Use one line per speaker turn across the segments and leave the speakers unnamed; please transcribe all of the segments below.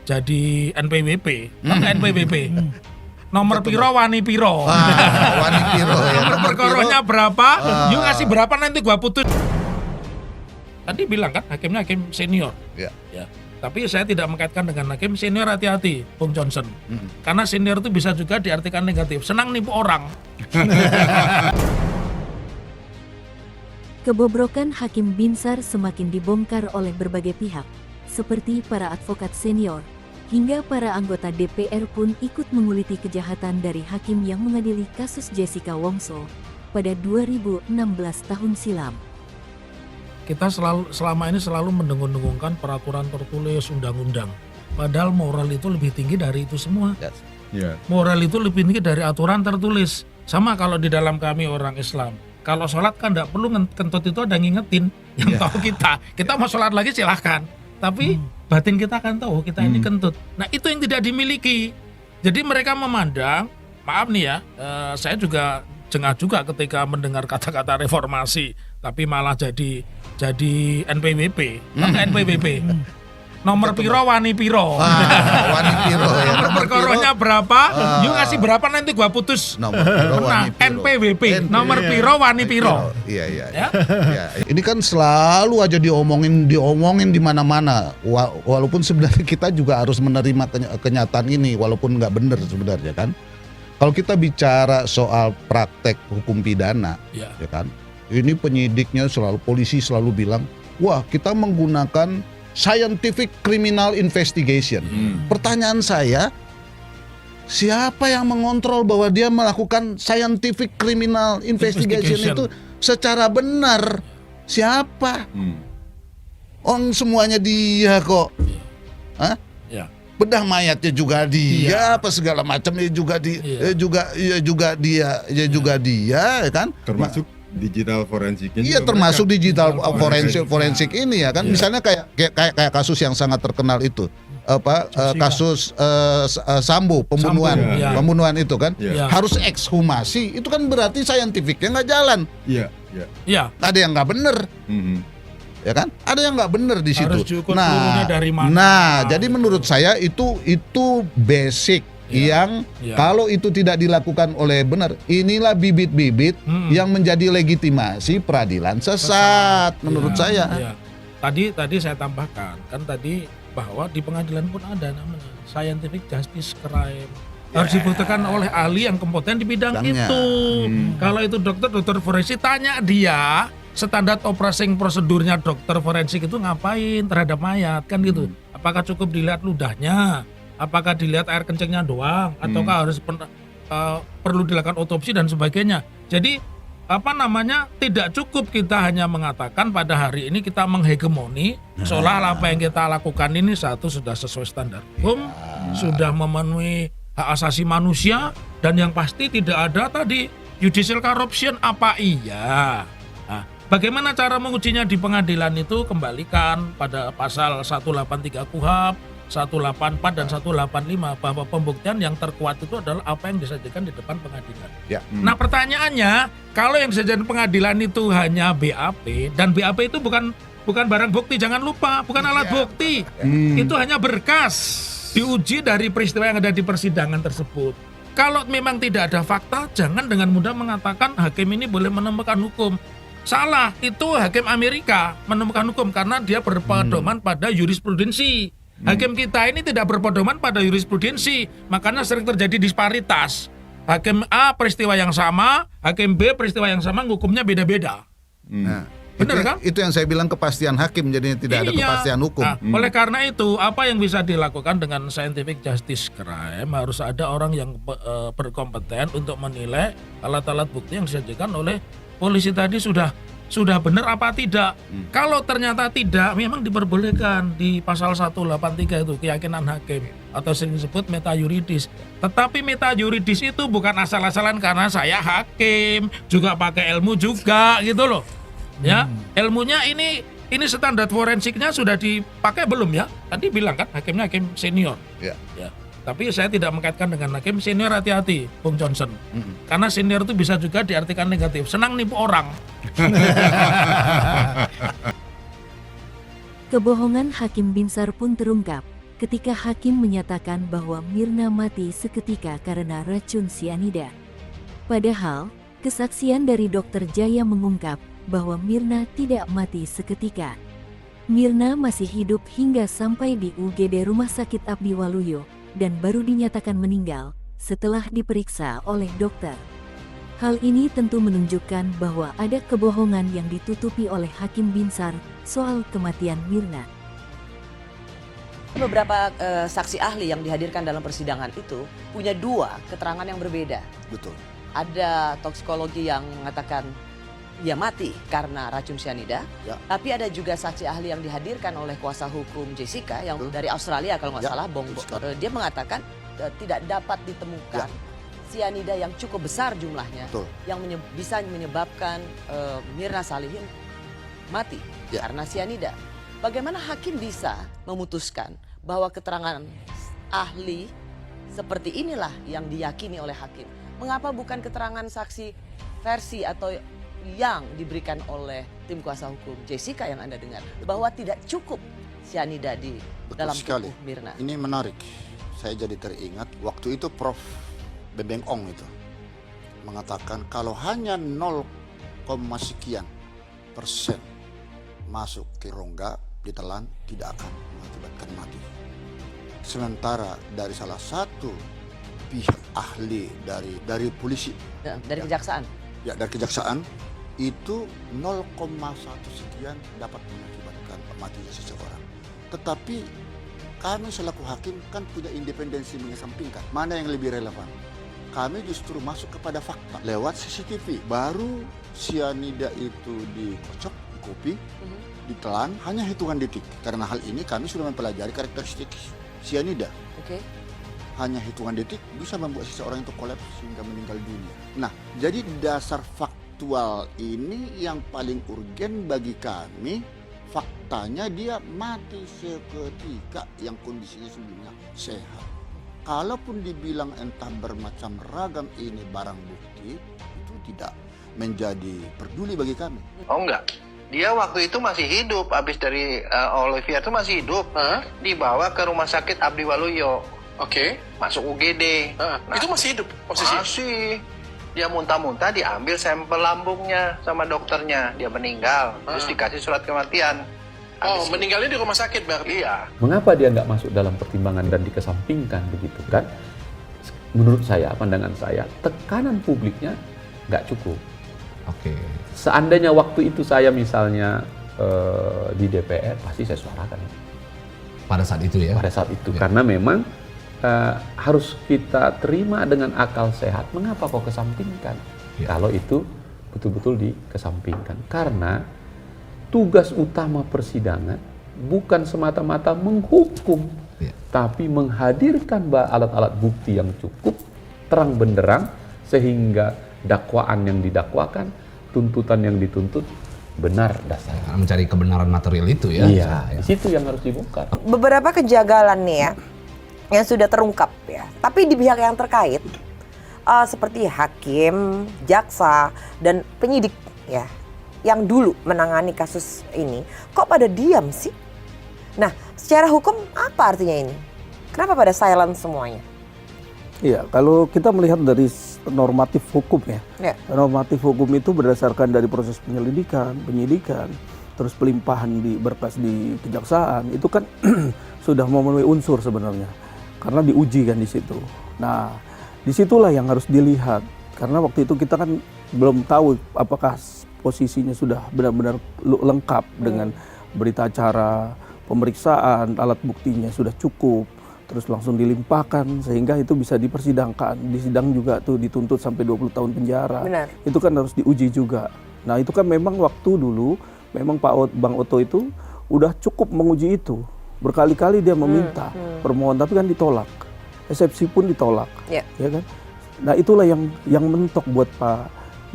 jadi NPWP, NPWP. Nomor piro wani piro.
Wani piro ya.
Nomor perkoronya berapa? Yuk ngasih berapa nanti gua putus. Tadi bilang kan hakimnya hakim senior.
Ya.
Ya. Tapi saya tidak mengkaitkan dengan hakim senior, hati-hati, Bung Johnson. Karena senior itu bisa juga diartikan negatif. Senang nipu orang.
Kebobrokan Hakim Binsar semakin dibongkar oleh berbagai pihak, seperti para advokat senior, hingga para anggota DPR pun ikut menguliti kejahatan dari hakim yang mengadili kasus Jessica Wongso pada 2016 tahun silam.
Kita selama ini selalu mendengung-dengungkan peraturan tertulis, undang-undang. Padahal moral itu lebih tinggi dari itu semua. Moral itu lebih tinggi dari aturan tertulis. Sama kalau di dalam kami orang Islam. Kalau sholat kan tidak perlu kentut itu ada ngingetin yang tahu kita. Kita mau sholat lagi silahkan. Tapi batin kita akan tahu kita ini kentut. Nah itu yang tidak dimiliki. Jadi mereka memandang, maaf nih ya, saya juga jengah juga ketika mendengar kata-kata reformasi. Tapi malah jadi NPWP, NPWP. Nomor piro wani piro.
Wani piro ya.
Nomor perkoronya berapa? Yuk ngasih berapa nanti gua putus.
Nomor piro wani piro.
NPWP. Nomor piro wani piro.
Iya. Ya? Ini kan selalu aja diomongin di mana-mana. Walaupun sebenarnya kita juga harus menerima kenyataan ini walaupun nggak benar sebenarnya kan. Kalau kita bicara soal praktek hukum pidana, ya kan. Ini penyidiknya polisi selalu bilang, wah kita menggunakan scientific criminal investigation. Pertanyaan saya, siapa yang mengontrol bahwa dia melakukan scientific criminal investigation itu secara benar? Siapa? Semuanya dia kok. Hah?
Ya.
Bedah mayatnya juga dia, apa segala macamnya juga dia ya kan?
Termasuk digital forensiknya.
Iya, termasuk digital forensik ini ya kan. Misalnya kayak kasus yang sangat terkenal itu kasus Sambo pembunuhan itu kan. Harus ekshumasi, itu kan berarti saintifiknya nggak jalan.
Iya.
Ada yang nggak bener. Ya kan? Ada yang nggak bener di situ.
Dari mana?
Nah, jadi menurut saya itu basic. Yang kalau itu tidak dilakukan oleh benar, inilah bibit-bibit yang menjadi legitimasi peradilan sesat menurut saya.
Tadi saya tambahkan kan tadi bahwa di pengadilan pun ada namanya scientific justice crime. Harus dibutuhkan oleh ahli yang kompeten di bidang itu. Kalau itu dokter forensik, tanya dia standar operating prosedurnya dokter forensik itu ngapain terhadap mayat kan gitu. Apakah cukup dilihat ludahnya? Apakah dilihat air kencingnya doang, ataukah harus perlu dilakukan otopsi dan sebagainya. Jadi tidak cukup kita hanya mengatakan pada hari ini kita menghegemoni seolah apa yang kita lakukan ini sudah sesuai standar hukum, sudah memenuhi hak asasi manusia, dan yang pasti tidak ada tadi judicial corruption apa iya. Nah, bagaimana cara mengujinya di pengadilan itu kembalikan pada pasal 183 KUHP, 184 dan 185 bahwa pembuktian yang terkuat itu adalah apa yang disajikan di depan pengadilan. Nah pertanyaannya, kalau yang disajikan pengadilan itu hanya BAP, dan BAP itu bukan barang bukti, jangan lupa, bukan alat bukti. Itu hanya berkas diuji dari peristiwa yang ada di persidangan tersebut. Kalau memang tidak ada fakta, jangan dengan mudah mengatakan hakim ini boleh menemukan hukum. Salah, itu hakim Amerika menemukan hukum karena dia berpedoman pada jurisprudensi. Hakim kita ini tidak berpedoman pada jurisprudensi, makanya sering terjadi disparitas. Hakim A peristiwa yang sama, hakim B peristiwa yang sama, hukumnya beda-beda. Benar kan?
Itu yang saya bilang kepastian hakim, jadinya tidak ada kepastian hukum.
Nah, oleh karena itu, apa yang bisa dilakukan dengan scientific justice crime, harus ada orang yang berkompeten untuk menilai alat-alat bukti yang disajikan oleh polisi tadi sudah benar apa tidak. Kalau ternyata tidak, memang diperbolehkan di pasal 183 itu keyakinan hakim atau sering disebut meta yuridis. Tetapi meta yuridis itu bukan asal-asalan karena saya hakim, juga pakai ilmu juga gitu loh. Ya, ilmunya ini standar forensiknya sudah dipakai belum ya? Tadi bilang kan hakimnya hakim senior. Ya. Tapi saya tidak mengkaitkan dengan hakim senior, hati-hati, Bung Johnson. Karena senior itu bisa juga diartikan negatif. Senang nipu orang.
Kebohongan Hakim Binsar pun terungkap ketika hakim menyatakan bahwa Mirna mati seketika karena racun sianida. Padahal, kesaksian dari Dr. Jaya mengungkap bahwa Mirna tidak mati seketika. Mirna masih hidup hingga sampai di UGD Rumah Sakit Abdi Waluyo dan baru dinyatakan meninggal setelah diperiksa oleh dokter. Hal ini tentu menunjukkan bahwa ada kebohongan yang ditutupi oleh Hakim Binsar soal kematian Mirna.
Beberapa saksi ahli yang dihadirkan dalam persidangan itu punya dua keterangan yang berbeda.
Betul.
Ada toksikologi yang mengatakan ia mati karena racun sianida,
Ya.
tapi ada juga saksi ahli yang dihadirkan oleh kuasa hukum Jessica yang dari Australia kalau nggak
Ya,
salah,
Jessica.
dia mengatakan tidak dapat ditemukan sianida yang cukup besar jumlahnya
Betul.
yang bisa menyebabkan Mirna Salihin mati
Ya.
karena sianida. Bagaimana hakim bisa memutuskan bahwa keterangan ahli seperti inilah yang diyakini oleh hakim? Mengapa bukan keterangan saksi versi atau yang diberikan oleh tim kuasa hukum Jessica yang Anda dengar bahwa tidak cukup sianida di
Betul
dalam
sekali.
tubuh Mirna?
Ini menarik. Saya jadi teringat waktu itu Prof. Bebeng Ong itu mengatakan kalau hanya 0, sekian persen masuk ke rongga ditelan tidak akan mengakibatkan mati. Sementara dari salah satu pihak ahli dari polisi,
Dari kejaksaan.
ya dari kejaksaan itu 0,1 sekian dapat mengakibatkan matinya seseorang. Tetapi kami selaku hakim kan punya independensi mengesampingkan mana yang lebih relevan. Kami justru masuk kepada fakta lewat CCTV. Baru sianida itu dikocok, dikopi, ditelan hanya hitungan detik. Karena hal ini kami sudah mempelajari karakteristik sianida.
Oke.
Hanya hitungan detik bisa membuat seseorang itu kolaps sehingga meninggal dunia. Nah, jadi dasar faktual ini yang paling urgen bagi kami. Faktanya dia mati seketika yang kondisinya sebelumnya sehat. Kalaupun dibilang entah bermacam ragam ini barang bukti, itu tidak menjadi peduli bagi kami.
Oh enggak, dia waktu itu masih hidup, habis dari Olivia itu masih hidup, dibawa ke rumah sakit Abdi Waluyo.
Oke.
Masuk UGD.
Itu masih hidup posisi?
Masih. Dia muntah-muntah, diambil sampel lambungnya sama dokternya, dia meninggal, terus dikasih surat kematian.
Oh,
Habis
meninggalnya di rumah sakit berarti?
Iya.
Mengapa dia nggak masuk dalam pertimbangan dan dikesampingkan begitu kan? Menurut saya, pandangan saya, tekanan publiknya nggak cukup.
Oke.
Seandainya waktu itu saya misalnya di DPR, pasti saya suarakan.
Pada saat itu ya?
Pada saat itu,
Ya.
karena memang harus kita terima dengan akal sehat. Mengapa kok kesampingkan?
Ya.
Kalau itu betul-betul dikesampingkan. Karena tugas utama persidangan bukan semata-mata menghukum,
Ya.
tapi menghadirkan alat-alat bukti yang cukup, terang benderang, sehingga dakwaan yang didakwakan, tuntutan yang dituntut, benar dasarnya.
Karena mencari kebenaran material itu ya?
Iya, di situ yang harus dibongkar.
Beberapa kejanggalan nih ya, yang sudah terungkap ya. Tapi di pihak yang terkait, seperti hakim, jaksa, dan penyidik ya, yang dulu menangani kasus ini, kok pada diam sih? Nah, secara hukum apa artinya ini? Kenapa pada silent semuanya?
Iya, kalau kita melihat dari normatif hukum ya, normatif hukum itu berdasarkan dari proses penyelidikan, penyidikan, terus pelimpahan di berkas di kejaksaan, itu kan sudah memenuhi unsur sebenarnya, karena diuji kan di situ. Nah, disitulah yang harus dilihat, karena waktu itu kita kan belum tahu apakah posisinya sudah benar-benar lengkap dengan berita acara, pemeriksaan, alat buktinya sudah cukup, terus langsung dilimpahkan sehingga itu bisa dipersidangkan. Di sidang juga tuh dituntut sampai 20 tahun penjara.
Benar.
Itu kan harus diuji juga. Nah, itu kan memang waktu dulu memang Bang Oto itu udah cukup menguji itu. Berkali-kali dia meminta permohonan tapi kan ditolak. Eksepsi pun ditolak. Ya kan? Nah, itulah yang mentok buat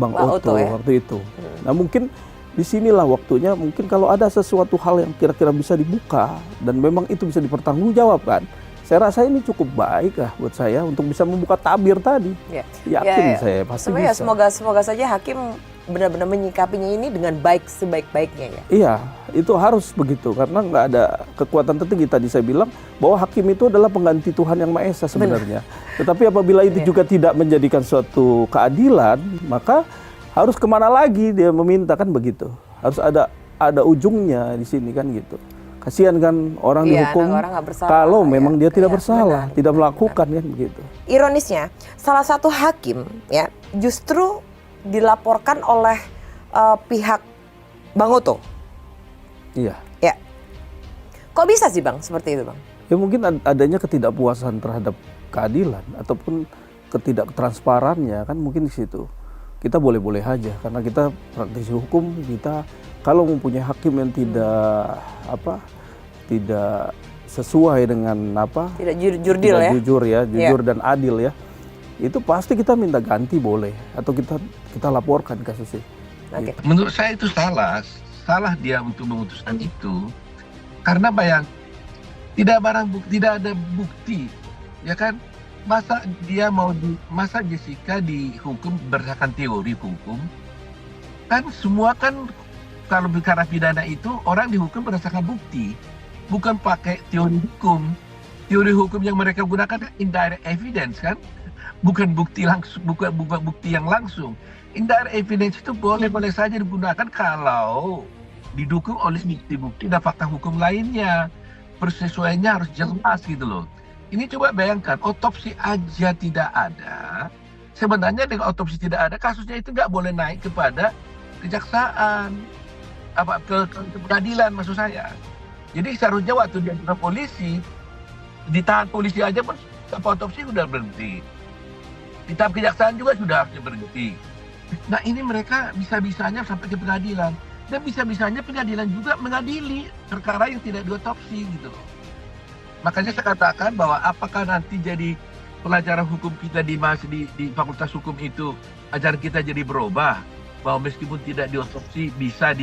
Bang Oto ya? Waktu itu. Nah, mungkin disinilah waktunya, mungkin kalau ada sesuatu hal yang kira-kira bisa dibuka dan memang itu bisa dipertanggungjawabkan, saya rasa ini cukup baik lah buat saya untuk bisa membuka tabir tadi. Yakin saya pasti bisa.
Semoga saja hakim benar-benar menyikapinya ini dengan baik sebaik-baiknya ya.
Iya, itu harus begitu karena nggak ada kekuatan tertinggi. Tadi saya bilang bahwa hakim itu adalah pengganti Tuhan yang Maha Esa sebenarnya. Tetapi apabila itu juga tidak menjadikan suatu keadilan, maka harus kemana lagi dia meminta, kan begitu. Harus ada ujungnya di sini kan gitu. Kasihan kan orang dihukum
orang nggak bersalah,
kalau memang dia tidak
Iya,
bersalah,
benar,
tidak melakukan kan begitu.
Ironisnya, salah satu hakim ya justru dilaporkan oleh pihak Bang Oto.
Iya.
Ya. Kok bisa sih Bang seperti itu Bang?
Ya mungkin adanya ketidakpuasan terhadap keadilan ataupun ketidaktransparannya kan mungkin di situ. Kita boleh-boleh aja karena kita praktisi hukum, kita kalau mempunyai hakim yang tidak sesuai dengan
tidak jurdil ya,
jujur dan adil ya, itu pasti kita minta ganti boleh atau kita laporkan kasusnya.
Okay.
Menurut saya itu salah dia untuk memutuskan itu karena tidak ada bukti ya kan, masa Jessica dihukum berdasarkan teori hukum kan, semua kan kalau perkara pidana itu orang dihukum berdasarkan bukti, bukan pakai teori hukum. Teori hukum yang mereka gunakan kan indirect evidence kan, bukan bukti langsung, bukan bukti yang langsung. Indirect evidence itu boleh saja digunakan kalau didukung oleh bukti-bukti dan fakta hukum lainnya. Persesuaiannya harus jelas gitu loh. Ini coba bayangkan, otopsi aja tidak ada. Sebenarnya dengan otopsi tidak ada, kasusnya itu nggak boleh naik kepada kejaksaan, ke pengadilan maksud saya. Jadi seharusnya waktu dia ke polisi, ditahan polisi aja pun otopsi sudah berhenti. Di tahap kejaksaan juga sudah harusnya berhenti. Nah ini mereka bisa-bisanya sampai ke pengadilan. Dan bisa-bisanya pengadilan juga mengadili perkara yang tidak diotopsi gitu loh. Makanya saya katakan bahwa apakah nanti jadi pelajaran hukum kita di Fakultas Hukum itu, ajaran kita jadi berubah, bahwa meskipun tidak diotopsi bisa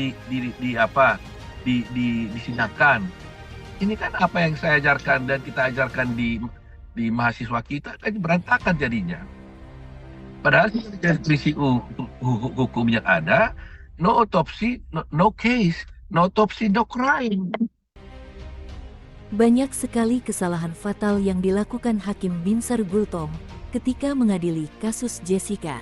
disidangkan. Ini kan apa yang saya ajarkan dan kita ajarkan di mahasiswa kita kan berantakan jadinya. Padahal prinsip hukum yang ada, no autopsy, no case, no autopsy, no crime.
Banyak sekali kesalahan fatal yang dilakukan Hakim Binsar Gultom ketika mengadili kasus Jessica.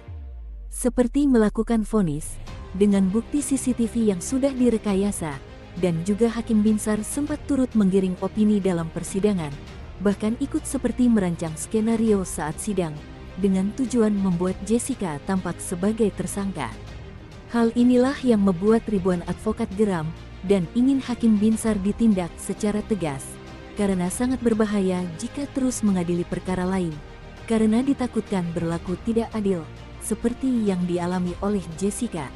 Seperti melakukan vonis dengan bukti CCTV yang sudah direkayasa, dan juga Hakim Binsar sempat turut menggiring opini dalam persidangan, bahkan ikut seperti merancang skenario saat sidang, dengan tujuan membuat Jessica tampak sebagai tersangka. Hal inilah yang membuat ribuan advokat geram dan ingin Hakim Binsar ditindak secara tegas, karena sangat berbahaya jika terus mengadili perkara lain, karena ditakutkan berlaku tidak adil, seperti yang dialami oleh Jessica.